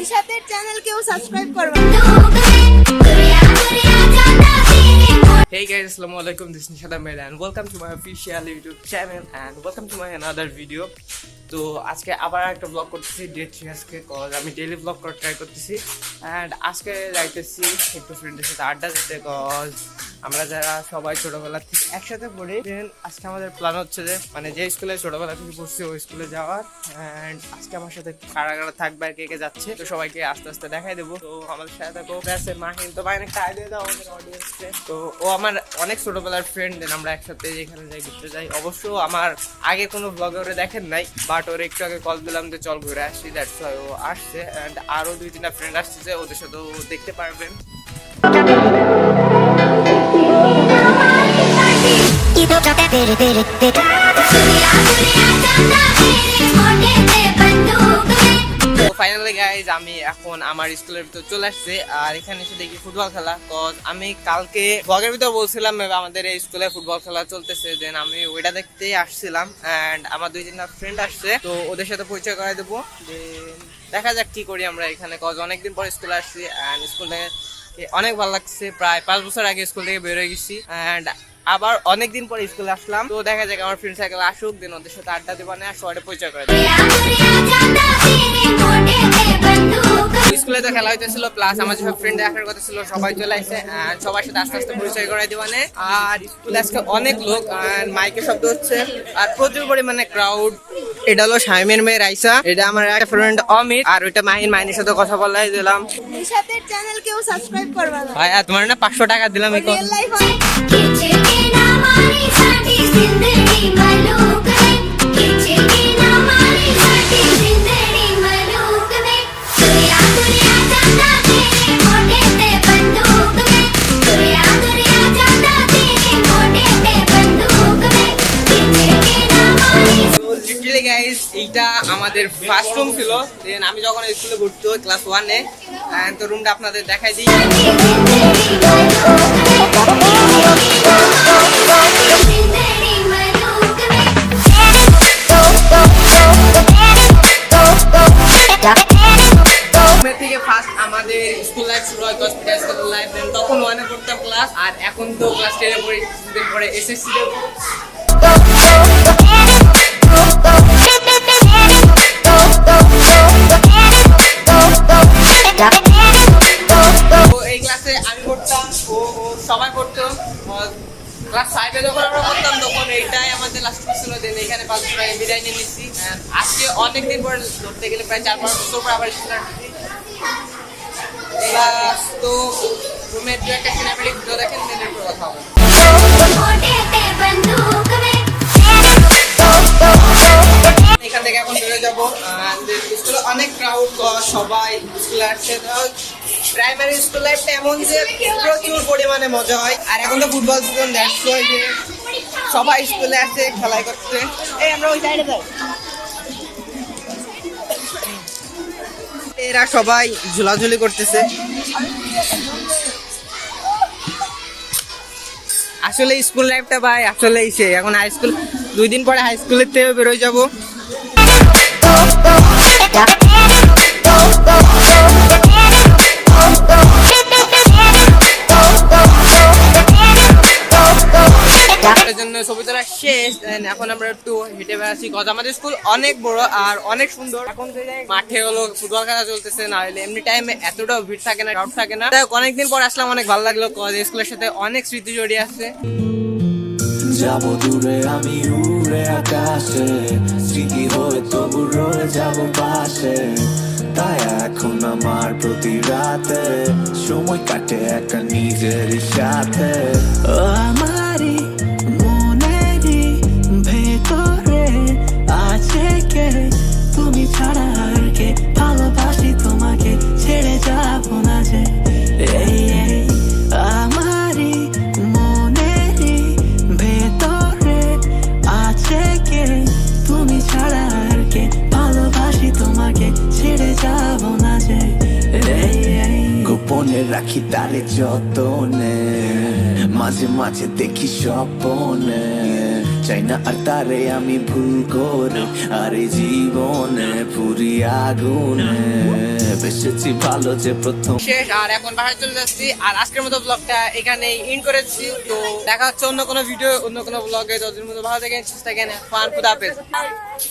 নিশাতের channel কেউ subscribe করবেন। Hey guys, Assalamualaikum. This is Nishat Ahamed and welcome to my official YouTube channel and welcome to my another video. তো আজকে আবার একটা blog করতেছি day 3 আজকে কজ আমি ডেইলি ব্লগ করার ট্রাই করতেছি অ্যান্ড আজকে যাইতেছি একটু ফ্রেন্ডের সাথে আড্ডা দিতে কজ আমরা যারা সবাই ছোটবেলা থেকে একসাথে পড়ি দেন আজকে আমাদের প্ল্যান হচ্ছে যে মানে যে স্কুলে ছোটবেলা থেকে পড়ছি ওই স্কুলে যাওয়ার অ্যান্ড আজকে আমার সাথে কারা কারা থাকবে আর কে কে যাচ্ছে তো সবাইকে আস্তে আস্তে দেখাই দেবো। তো আমাদের সাথে থাকো আছে মাহিন, তো মাহিন একটা আইডিয়া দাও আমাদের অডিয়েন্সকে। তো ও আমার অনেক ছোটবেলার ফ্রেন্ড, দেন আমরা একসাথে এখানে যাই ঘুরতে যাই। অবশ্য আমার আগে কোনো ব্লগে ওরে দেখেন নাই, বাট ওর একটু আগে কল দিলাম যে চল ঘুরে আসি, দ্যাটস ওয়াই ও আসছে অ্যান্ড আরও 2-3টা ফ্রেন্ড আসছে ওদের সাথেও দেখতে পারবেন। ফাইনালি গাইজ আমি এখন আমার স্কুলের ভিতর চলে আসছি আর এখানে এসে দেখি ফুটবল খেলা। কজ আমি কালকে ব্লগের ভিতর বলছিলাম আমাদের এই স্কুলে ফুটবল খেলা চলতেছে, দেন আমি ওইটা দেখতেই আসছিলাম অ্যান্ড আমার 2-3টা ফ্রেন্ড আসছে তো ওদের সাথে পরিচয় করাই দেবো। দেন দেখা যাক কি করি আমরা এখানে, কজ অনেকদিন পর স্কুলে আসছি অ্যান্ড স্কুল থেকে অনেক ভালো লাগছে। প্রায় 5 বছর আগে স্কুল থেকে বের হয়ে গেছি অ্যান্ড আবার অনেকদিন পরে স্কুলে আসলাম। তো দেখা যাক আমার ফ্রেন্ড সার্কেল আসুক, দেন ওদের সাথে আড্ডা দেবো না সবাই পরিচয় করে দেবো। স্কুলে তো খেলা হইতেছিল প্লাস আমার যেসব ফ্রেন্ড আসার কথা ছিল সবাই চলে আসছে সবার সাথে আস্তে আস্তে পরিচয় করাই দিবানে। আর স্কুলে আজকে অনেক লোক মাইকের শব্দ হচ্ছে আর প্রচুর পরিমাণে ক্রাউড। এটা হলো শাইমের মেয়ে রাইসা, এটা আমার একটা ফ্রেন্ড অমিত, আর ওইটা মাহিনের সাথে কথা বলাই দিলাম। নিশাতের চ্যানেল কেউ সাবস্ক্রাইব করবে না ভাই, তোমার না 500 টাকা দিলাম এই রিয়েল লাইফ এইটা আমাদের ফার্স্ট রুম ছিল। দেন আমি যখন স্কুলে ভর্তি হই ক্লাস 1-এ তো রুমটা আপনাদের দেখাই দিই। থেকে ফার্স্ট আমাদের স্কুল লাইফ শুরু হয় স্কুল লাইফ, দেন তখন 1-এ পড়তাম ক্লাস, আর এখন তো ক্লাস 10-এ পড়ি, কিছুদিন পরে এসএসসি দেব। এই ক্লাসে আমি পড়তাম, ও সবাই পড়তো। ক্লাস 5-এ যখন আমরা পড়তাম তখন এইটাই আমাদের লাস্ট ক্লাস ছিল। দেন এখানে 5 বছর আগে বিদায় নিয়ে নিচ্ছি। আজকে অনেকদিন পরে ধরতে গেলে প্রায় 4-5 বছর পর আবার স্কুল আসছি। তো রুমের দু একটা সিনেমেটিক ভিডিও দেখেন, দেন এরপর কথা হবে। এখান থেকে এখন বেরোয় যাবো। স্কুলে অনেক ক্রাউড, সবাই স্কুলে আসছে। প্রাইমারি স্কুল লাইফটা এমন যে প্রচুর পরিমাণে মজা হয়, আর এখন তো ফুটবল সিজন, দ্যাটস ওয়াই যে সবাই স্কুলে আসছে খেলাই করতে। এই আমরা ওই সাইডে যাই, এরা সবাই ঝুলাঝুলি করতেছে। আসলে স্কুল লাইফটা ভাই আসলেই সে। এখন হাই স্কুল 2 দিন পরে হাই স্কুলের থেকে বেরোয় যাবো। জন্য ছবি তোলা শেষ, এখন আমরা একটু হেঁটে বেড়াচ্ছি কজ আমাদের স্কুল অনেক বড় আর অনেক সুন্দর। এখন মাঠে হলো ফুটবল খেলা চলতেছে, না হলে এমনি টাইমে এতটাও ভিড় থাকে না, ক্রাউড থাকে না। অনেকদিন পর আসলাম, অনেক ভালো লাগলো কজ স্কুলের সাথে অনেক স্মৃতি জড়িয়ে আছে। যাব দূরে আমি উড়ে আকাশে, স্মৃতি হয়ে তবু রয়ে যাব পাশে। তাই এখন আমার প্রতি রাতে সময় কাটে একা নিজেরই সাথে। আমারই মনেরই ভেতরে আছে কে, তুমি ছাড়া আর কে, ভালোবাসি তোমাকে, ছেড়ে যাব না যে। এই আমারই মনেরই ভেতরে আছে কে, তুমি ছাড়া আর কে, ভালোবাসি তোমাকে, ছেড়ে যাব না যে। গোপনে রাখি তারে যতনে, মাঝে মাঝে দেখি স্বপনে, চাই না আর তারে আমি ভুল করে, আরে জীবনে পুরি আগুনে বেসেছি ভালো যে প্রথম। শেষ আর এখন বাসায় চলে যাচ্ছি, আর আজকের মতো ব্লগটা এখানেই ইন করেছি। তো দেখা হচ্ছে অন্য কোনো ভিডিও, অন্য কোনো ব্লগে। ততদিন মতো ভালো থাকেন, সুস্থ থাকেন, ফান, খুদা হাফেজ।